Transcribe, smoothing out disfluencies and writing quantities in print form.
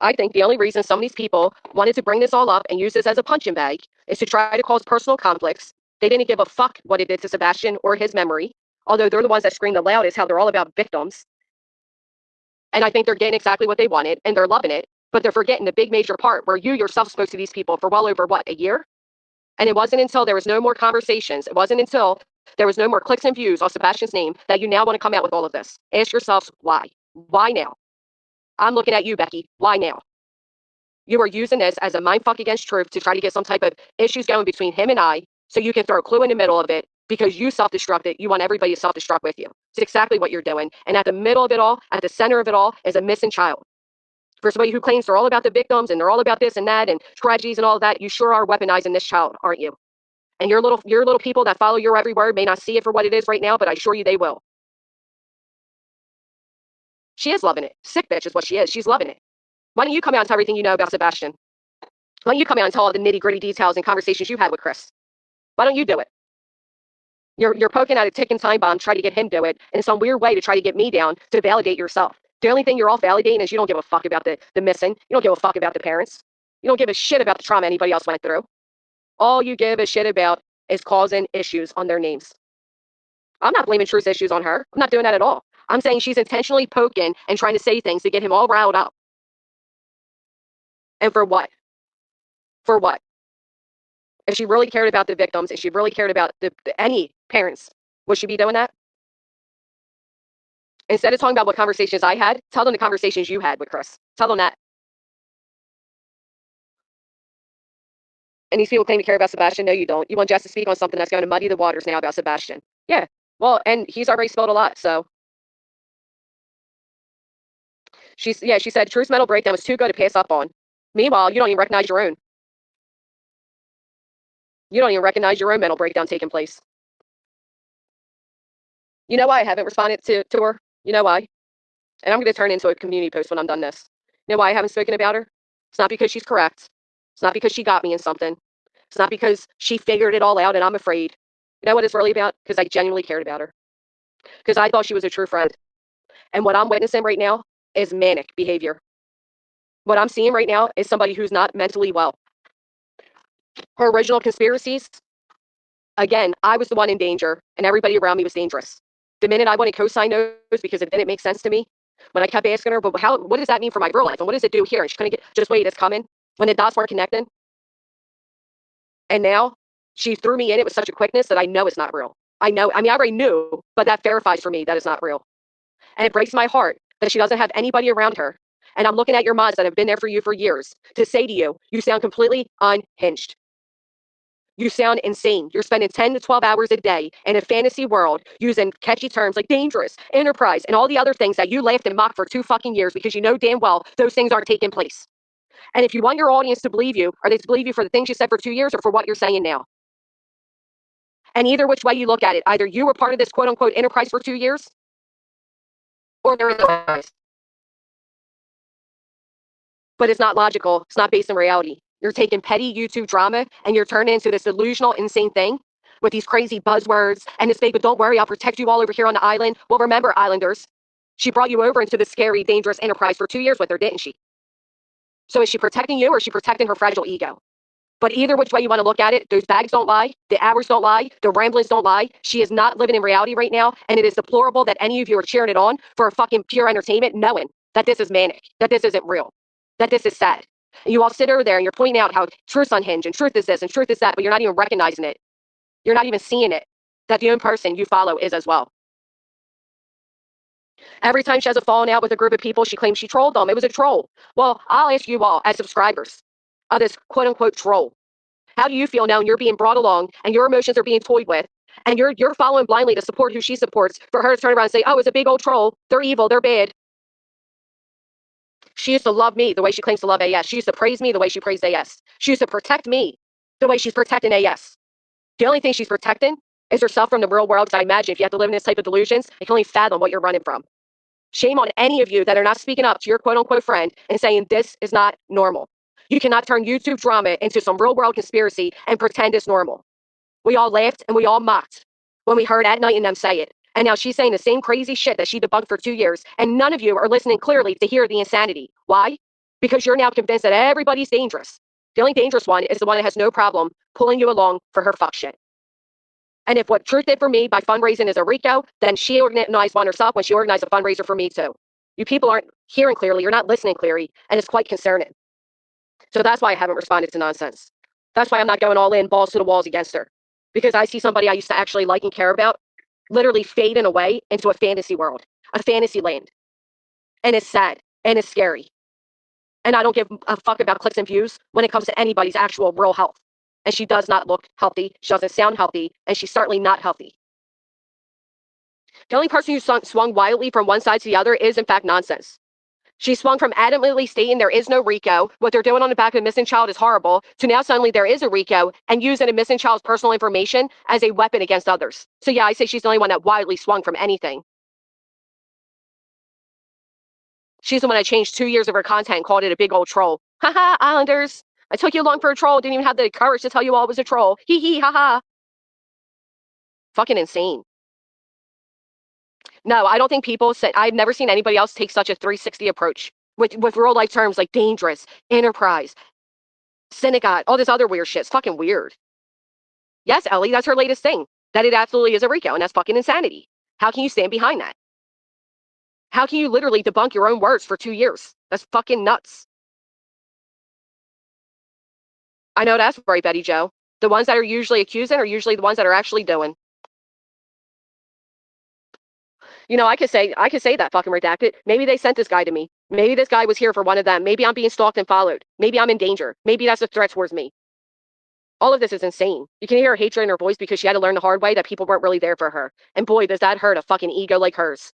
I think the only reason some of these people wanted to bring this all up and use this as a punching bag is to try to cause personal conflicts. They didn't give a fuck what it did to Sebastian or his memory, although they're the ones that scream the loudest how they're all about victims. And I think they're getting exactly what they wanted, and they're loving it, but they're forgetting the big major part where you yourself spoke to these people for well over, what, a year? And it wasn't until there was no more conversations, it wasn't until there was no more clicks and views on Sebastian's name that you now want to come out with all of this. Ask yourselves why. Why now? I'm looking at you, Becky. Why now? You are using this as a mindfuck against truth to try to get some type of issues going between him and I, so you can throw a clue in the middle of it because you self-destructed. You want everybody to self-destruct with you. It's exactly what you're doing. And at the middle of it all, at the center of it all, is a missing child. For somebody who claims they're all about the victims and they're all about this and that and tragedies and all of that, you sure are weaponizing this child, aren't you? And your little people that follow your every word may not see it for what it is right now, but I assure you they will. She is loving it. Sick bitch is what she is. She's loving it. Why don't you come out and tell everything you know about Sebastian? Why don't you come out and tell all the nitty-gritty details and conversations you had with Chris? Why don't you do it? You're poking at a ticking time bomb, trying to get him to do it in some weird way to try to get me down to validate yourself. The only thing you're all validating is you don't give a fuck about the missing. You don't give a fuck about the parents. You don't give a shit about the trauma anybody else went through. All you give a shit about is causing issues on their names. I'm not blaming Truth's issues on her. I'm not doing that at all. I'm saying she's intentionally poking and trying to say things to get him all riled up. And for what? For what? If she really cared about the victims, if she really cared about any parents, would she be doing that? Instead of talking about what conversations I had, tell them the conversations you had with Chris. Tell them that. And these people claim to care about Sebastian. No, you don't. You want Jess to speak on something that's going to muddy the waters now about Sebastian. Yeah. Well, and he's already spilled a lot, so. She said Truth's mental breakdown was too good to pass up on. Meanwhile, you don't even recognize your own. You don't even recognize your own mental breakdown taking place. You know why I haven't responded to her? You know why? And I'm going to turn into a community post when I'm done this. You know why I haven't spoken about her? It's not because she's correct. It's not because she got me in something. It's not because she figured it all out and I'm afraid. You know what it's really about? Because I genuinely cared about her. Because I thought she was a true friend. And what I'm witnessing right now is manic behavior. What I'm seeing right now is somebody who's not mentally well. Her original conspiracies, again, I was the one in danger and everybody around me was dangerous. The minute I wanted to co-sign those because it didn't make sense to me, when I kept asking her, but what does that mean for my real life? And what does it do here? And she couldn't get, just wait, it's coming. When the dots weren't connecting. And now she threw me in it with such a quickness that I know it's not real. I already knew, but that verifies for me that it's not real. And it breaks my heart that she doesn't have anybody around her. And I'm looking at your mods that have been there for you for years to say to you, you sound completely unhinged. You sound insane. You're spending 10 to 12 hours a day in a fantasy world using catchy terms like dangerous, enterprise, and all the other things that you laughed and mocked for 2 fucking years because you know damn well those things aren't taking place. And if you want your audience to believe you, are they to believe you for the things you said for 2 years or for what you're saying now? And either which way you look at it, either you were part of this quote unquote enterprise for 2 years or there is no. But it's not logical. It's not based in reality. You're taking petty YouTube drama and you're turning into this delusional, insane thing with these crazy buzzwords and this big, but don't worry, I'll protect you all over here on the island. Well, remember, Islanders, she brought you over into the scary, dangerous enterprise for 2 years with her, didn't she? So is she protecting you or is she protecting her fragile ego? But either which way you want to look at it, those bags don't lie, the hours don't lie, the ramblings don't lie. She is not living in reality right now, and it is deplorable that any of you are cheering it on for fucking pure entertainment, knowing that this is manic, that this isn't real, that this is sad. And you all sit over there and you're pointing out how truth's unhinged and truth is this and truth is that, but you're not even recognizing it. You're not even seeing it, that the own person you follow is as well. Every time she has a falling out with a group of people, she claims she trolled them. It was a troll. Well, I'll ask you all as subscribers of this quote unquote troll. How do you feel now when you're being brought along and your emotions are being toyed with and you're following blindly to support who she supports for her to turn around and say, oh, it's a big old troll. They're evil. They're bad. She used to love me the way she claims to love AS. She used to praise me the way she praised AS. She used to protect me the way she's protecting AS. The only thing she's protecting is herself from the real world, because I imagine if you have to live in this type of delusions, you can only fathom what you're running from. Shame on any of you that are not speaking up to your quote unquote friend and saying this is not normal. You cannot turn YouTube drama into some real world conspiracy and pretend it's normal. We all laughed and we all mocked when we heard At Night and them say it. And now she's saying the same crazy shit that she debunked for 2 years. And none of you are listening clearly to hear the insanity. Why? because you're now convinced that everybody's dangerous. The only dangerous one is the one that has no problem pulling you along for her fuck shit. And if what Truth did for me by fundraising is a RICO, then she organized one herself when she organized a fundraiser for me too. You people aren't hearing clearly, you're not listening clearly, and it's quite concerning. So that's why I haven't responded to nonsense. That's why I'm not going all in, balls to the walls against her. Because I see somebody I used to actually like and care about literally fading away into a fantasy world, a fantasy land. And it's sad, and it's scary. And I don't give a fuck about clicks and views when it comes to anybody's actual real health. And she does not look healthy, she doesn't sound healthy, and she's certainly not healthy. The only person who swung wildly from one side to the other is, in fact, nonsense. She swung from adamantly stating there is no RICO, what they're doing on the back of a missing child is horrible, to now suddenly there is a RICO and using a missing child's personal information as a weapon against others. So yeah, I say she's the only one that wildly swung from anything. She's the one that changed 2 years of her content and called it a big old troll. Haha, Islanders. I took you along for a troll, didn't even have the courage to tell you all it was a troll. Hee hee, haha. Fucking insane. No, I don't think people say, I've never seen anybody else take such a 360 approach with real life terms like dangerous, enterprise, synagogue, all this other weird shit. It's fucking weird. Yes, Ellie, that's her latest thing. That it absolutely is a RICO, and that's fucking insanity. How can you stand behind that? How can you literally debunk your own words for 2 years? That's fucking nuts. I know that's right, Betty Joe. The ones that are usually accusing are usually the ones that are actually doing. You know, I could say that fucking redacted. Maybe they sent this guy to me. Maybe this guy was here for one of them. Maybe I'm being stalked and followed. Maybe I'm in danger. Maybe that's a threat towards me. All of this is insane. You can hear her hatred in her voice because she had to learn the hard way that people weren't really there for her. And boy, does that hurt a fucking ego like hers.